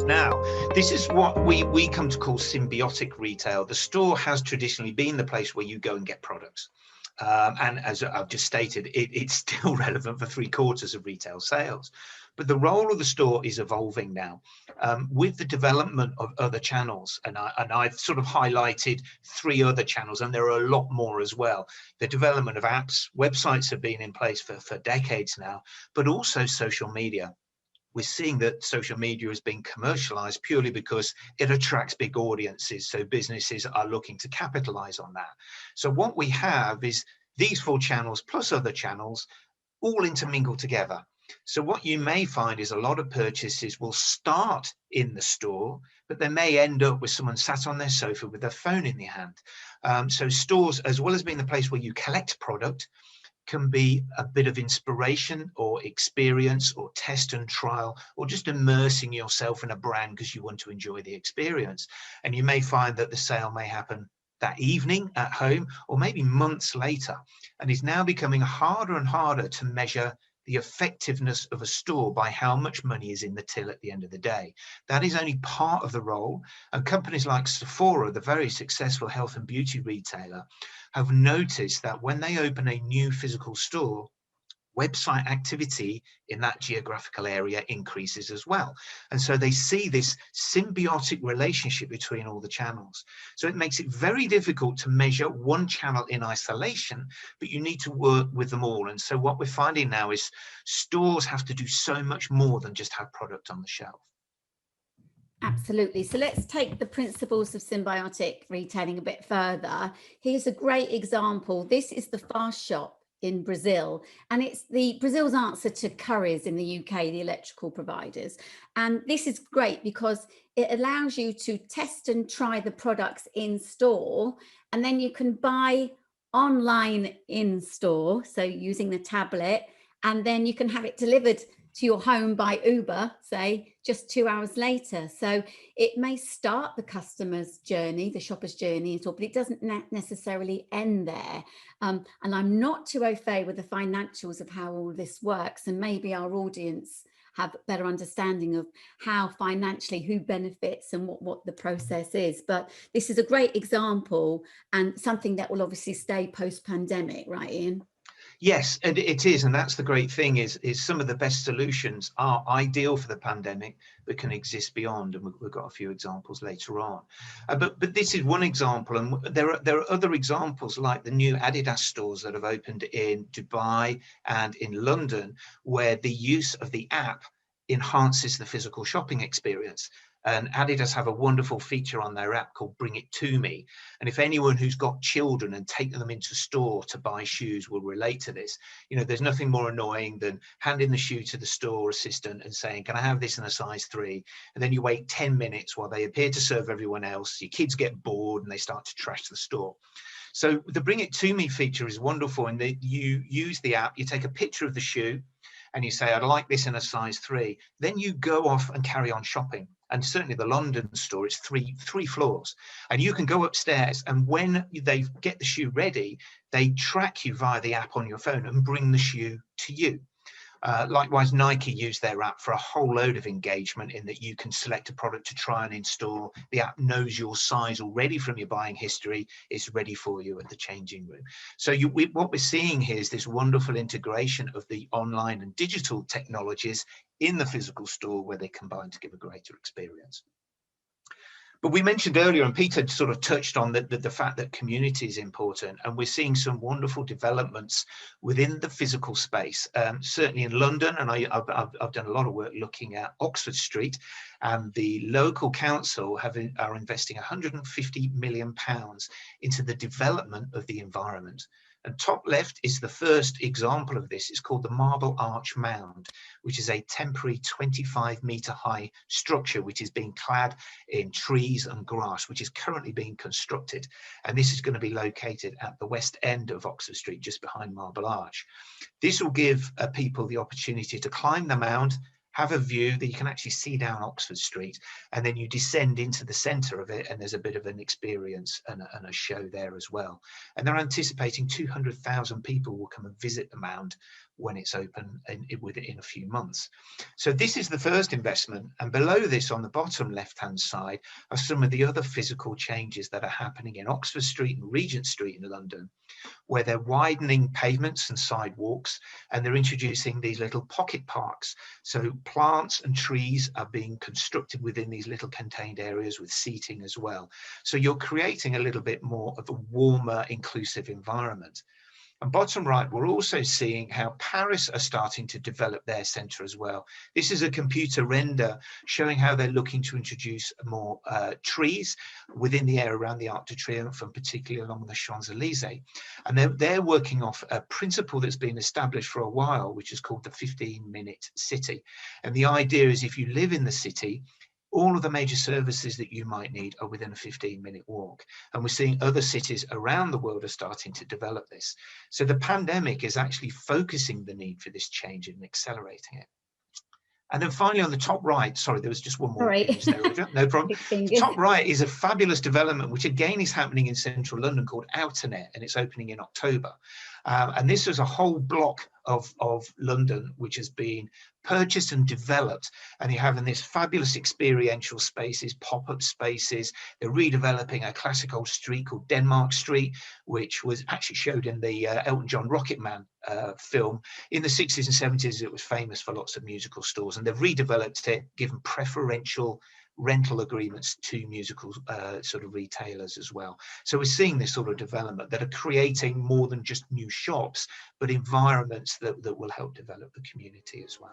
Now, this is what we come to call symbiotic retail. The store has traditionally been the place where you go and get products. And as I've just stated, it's still relevant for 3/4 of retail sales. But the role of the store is evolving now with the development of other channels. And I've sort of highlighted 3 other channels, and there are a lot more as well. The development of apps, websites have been in place for decades now, but also social media. We're seeing that social media is being commercialized purely because it attracts big audiences. So businesses are looking to capitalize on that. So what we have is these 4 channels plus other channels all intermingle together. So what you may find is a lot of purchases will start in the store, but they may end up with someone sat on their sofa with their phone in their hand. So stores, as well as being the place where you collect product, can be a bit of inspiration or experience or test and trial, or just immersing yourself in a brand because you want to enjoy the experience. And you may find that the sale may happen that evening at home, or maybe months later. And it's now becoming harder and harder to measure the effectiveness of a store by how much money is in the till at the end of the day. That is only part of the role. And companies like Sephora, the very successful health and beauty retailer, have noticed that when they open a new physical store, website activity in that geographical area increases as well. And so they see this symbiotic relationship between all the channels. So it makes it very difficult to measure one channel in isolation, but you need to work with them all. And so what we're finding now is stores have to do so much more than just have product on the shelf. Absolutely. So let's take the principles of symbiotic retailing a bit further. Here's a great example. This is the Fast Shop in Brazil, and it's the Brazil's answer to Currys in the UK, the electrical providers. And this is great because it allows you to test and try the products in store, and then you can buy online in store, so using the tablet, and then you can have it delivered to your home by Uber, say, just 2 hours later. So it may start the customer's journey, the shopper's journey, but it doesn't necessarily end there. And I'm not too au fait with the financials of how all this works, and maybe our audience have a better understanding of how financially who benefits and what the process is. But this is a great example and something that will obviously stay post-pandemic, right, Ian? Yes, and it is, and that's the great thing is some of the best solutions are ideal for the pandemic, but can exist beyond, and we've got a few examples later on. But this is one example, and there are other examples like the new Adidas stores that have opened in Dubai and in London, where the use of the app enhances the physical shopping experience. And Adidas have a wonderful feature on their app called Bring It To Me. And if anyone who's got children and taken them into store to buy shoes will relate to this, you know, there's nothing more annoying than handing the shoe to the store assistant and saying, can I have this in a size 3? And then you wait 10 minutes while they appear to serve everyone else. Your kids get bored and they start to trash the store. So the Bring It To Me feature is wonderful in that you use the app, you take a picture of the shoe, and you say, I'd like this in a size 3. Then you go off and carry on shopping. And certainly the London store, it's three floors. And you can go upstairs, and when they get the shoe ready, they track you via the app on your phone and bring the shoe to you. Likewise, Nike use their app for a whole load of engagement in that you can select a product to try and install. The app knows your size already from your buying history. It's ready for you at the changing room. So what we're seeing here is this wonderful integration of the online and digital technologies in the physical store where they combine to give a greater experience. But we mentioned earlier, and Peter sort of touched on the fact that community is important, and we're seeing some wonderful developments within the physical space. Certainly in London, and I've done a lot of work looking at Oxford Street, and the local council are investing £150 million into the development of the environment. And top left is the first example of this. It's called the Marble Arch Mound, which is a temporary 25-metre high structure which is being clad in trees and grass, which is currently being constructed. And this is going to be located at the west end of Oxford Street, just behind Marble Arch. This will give people the opportunity to climb the mound, have a view that you can actually see down Oxford Street, and then you descend into the centre of it, and there's a bit of an experience and a show there as well. And they're anticipating 200,000 people will come and visit the mound when it's open within a few months. So this is the first investment, and below this on the bottom left-hand side are some of the other physical changes that are happening in Oxford Street and Regent Street in London, where they're widening pavements and sidewalks, and they're introducing these little pocket parks. So plants and trees are being constructed within these little contained areas with seating as well. So you're creating a little bit more of a warmer, inclusive environment. And bottom right, we're also seeing how Paris are starting to develop their centre as well. This is a computer render showing how they're looking to introduce more trees within the area around the Arc de Triomphe, and particularly along the Champs-Élysées. And they're working off a principle that's been established for a while, which is called the 15-minute city. And the idea is if you live in the city, all of the major services that you might need are within a 15-minute walk. And we're seeing other cities around the world are starting to develop this. So the pandemic is actually focusing the need for this change and accelerating it. And then finally on the top right, sorry, there was just one more image there, Roger. No problem. The top right is a fabulous development, which again is happening in central London, called Outernet, and it's opening in October. And this is a whole block of London which has been purchased and developed, and you're having this fabulous experiential spaces, pop-up spaces. They're redeveloping a classic old street called Denmark Street, which was actually showed in the Elton John Rocketman film. In the 60s and 70s, it was famous for lots of musical stores, and they've redeveloped it, given preferential rental agreements to musical sort of retailers as well. So we're seeing this sort of development that are creating more than just new shops, but environments that will help develop the community as well.